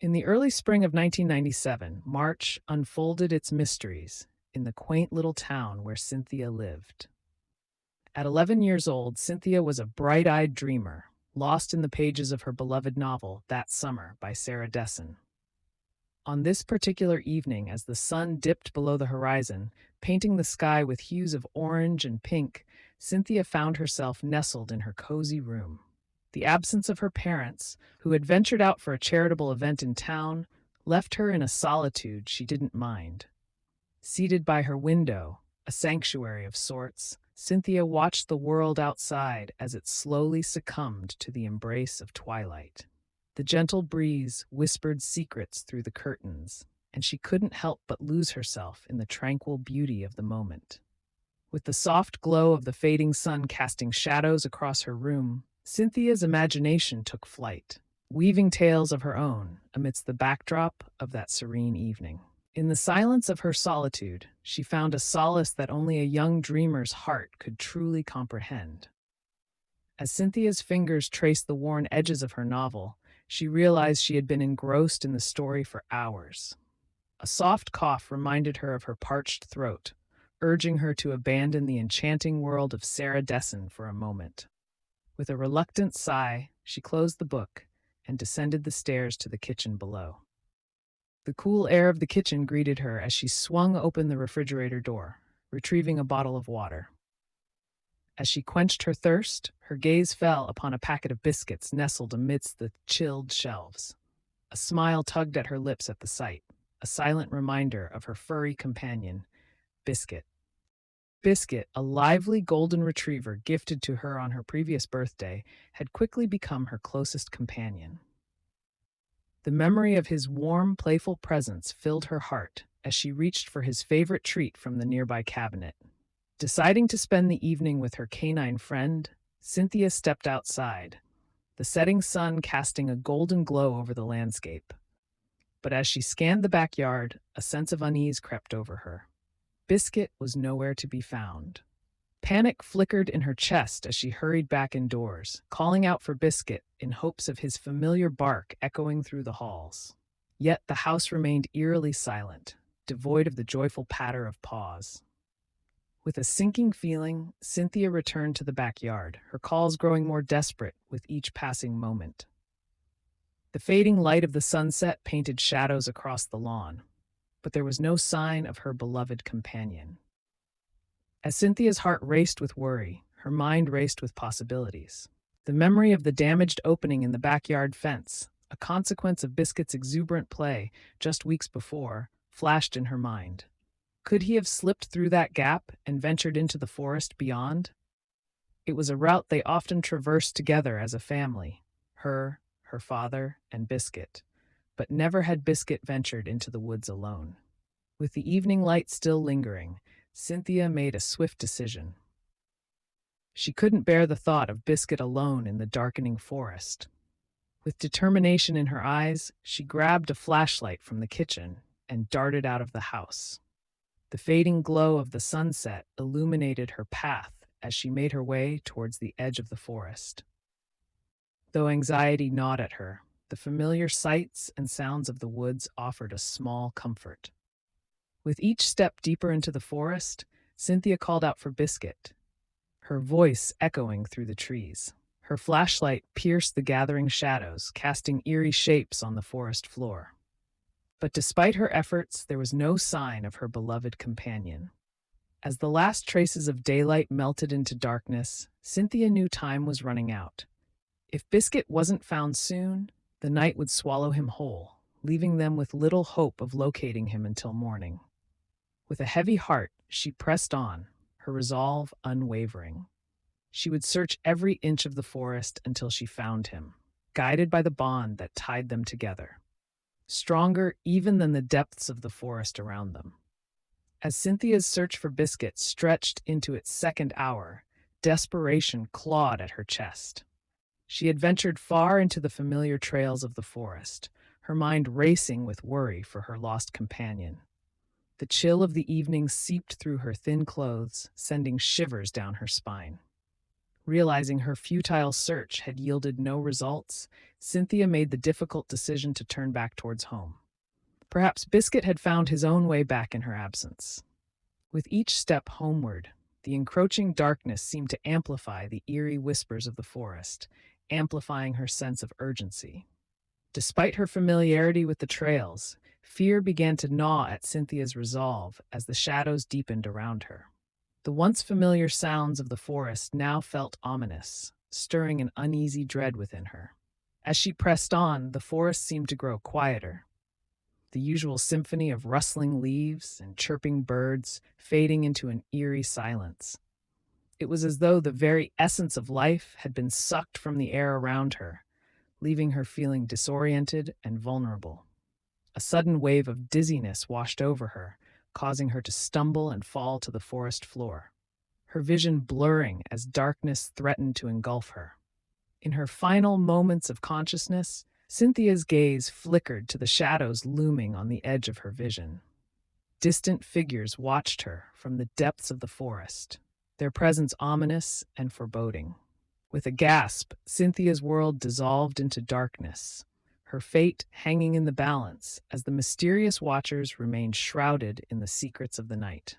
In the early spring of 1997, March unfolded its mysteries in the quaint little town where Cynthia lived. At 11 years old, Cynthia was a bright eyed dreamer, lost in the pages of her beloved novel, That Summer, by Sarah Dessen. On this particular evening, as the sun dipped below the horizon, painting the sky with hues of orange and pink, Cynthia found herself nestled in her cozy room. The absence of her parents, who had ventured out for a charitable event in town, left her in a solitude she didn't mind. Seated by her window, a sanctuary of sorts, Cynthia watched the world outside as it slowly succumbed to the embrace of twilight. The gentle breeze whispered secrets through the curtains, and she couldn't help but lose herself in the tranquil beauty of the moment. With the soft glow of the fading sun casting shadows across her room, Cynthia's imagination took flight, weaving tales of her own amidst the backdrop of that serene evening. In the silence of her solitude, she found a solace that only a young dreamer's heart could truly comprehend. As Cynthia's fingers traced the worn edges of her novel, she realized she had been engrossed in the story for hours. A soft cough reminded her of her parched throat, urging her to abandon the enchanting world of Sarah Dessen for a moment. With a reluctant sigh, she closed the book and descended the stairs to the kitchen below. The cool air of the kitchen greeted her as she swung open the refrigerator door, retrieving a bottle of water. As she quenched her thirst, her gaze fell upon a packet of biscuits nestled amidst the chilled shelves. A smile tugged at her lips at the sight, a silent reminder of her furry companion, Biscuit. Biscuit, a lively golden retriever gifted to her on her previous birthday, had quickly become her closest companion. The memory of his warm, playful presence filled her heart as she reached for his favorite treat from the nearby cabinet. Deciding to spend the evening with her canine friend, Cynthia stepped outside, the setting sun casting a golden glow over the landscape. But as she scanned the backyard, a sense of unease crept over her. Biscuit was nowhere to be found. Panic flickered in her chest as she hurried back indoors, calling out for Biscuit in hopes of his familiar bark echoing through the halls. Yet the house remained eerily silent, devoid of the joyful patter of paws. With a sinking feeling, Cynthia returned to the backyard, her calls growing more desperate with each passing moment. The fading light of the sunset painted shadows across the lawn, but there was no sign of her beloved companion. As Cynthia's heart raced with worry, her mind raced with possibilities. The memory of the damaged opening in the backyard fence, a consequence of Biscuit's exuberant play just weeks before, flashed in her mind. Could he have slipped through that gap and ventured into the forest beyond? It was a route they often traversed together as a family, her father, and Biscuit. But never had Biscuit ventured into the woods alone. With the evening light still lingering, Cynthia made a swift decision. She couldn't bear the thought of Biscuit alone in the darkening forest. With determination in her eyes, she grabbed a flashlight from the kitchen and darted out of the house. The fading glow of the sunset illuminated her path as she made her way towards the edge of the forest. Though anxiety gnawed at her, the familiar sights and sounds of the woods offered a small comfort. With each step deeper into the forest, Cynthia called out for Biscuit, her voice echoing through the trees. Her flashlight pierced the gathering shadows, casting eerie shapes on the forest floor. But despite her efforts, there was no sign of her beloved companion. As the last traces of daylight melted into darkness, Cynthia knew time was running out. If Biscuit wasn't found soon, the night would swallow him whole, leaving them with little hope of locating him until morning. With a heavy heart, she pressed on, her resolve unwavering. She would search every inch of the forest until she found him, guided by the bond that tied them together, stronger even than the depths of the forest around them. As Cynthia's search for Biscuit stretched into its second hour, desperation clawed at her chest. She had ventured far into the familiar trails of the forest, her mind racing with worry for her lost companion. The chill of the evening seeped through her thin clothes, sending shivers down her spine. Realizing her futile search had yielded no results, Cynthia made the difficult decision to turn back towards home. Perhaps Biscuit had found his own way back in her absence. With each step homeward, the encroaching darkness seemed to amplify the eerie whispers of the forest, amplifying her sense of urgency. Despite her familiarity with the trails, fear began to gnaw at Cynthia's resolve as the shadows deepened around her. The once familiar sounds of the forest now felt ominous, stirring an uneasy dread within her. As she pressed on, the forest seemed to grow quieter, the usual symphony of rustling leaves and chirping birds fading into an eerie silence. It was as though the very essence of life had been sucked from the air around her, leaving her feeling disoriented and vulnerable. A sudden wave of dizziness washed over her, causing her to stumble and fall to the forest floor, her vision blurring as darkness threatened to engulf her. In her final moments of consciousness, Cynthia's gaze flickered to the shadows looming on the edge of her vision. Distant figures watched her from the depths of the forest, their presence ominous and foreboding. With a gasp, Cynthia's world dissolved into darkness, her fate hanging in the balance as the mysterious watchers remained shrouded in the secrets of the night.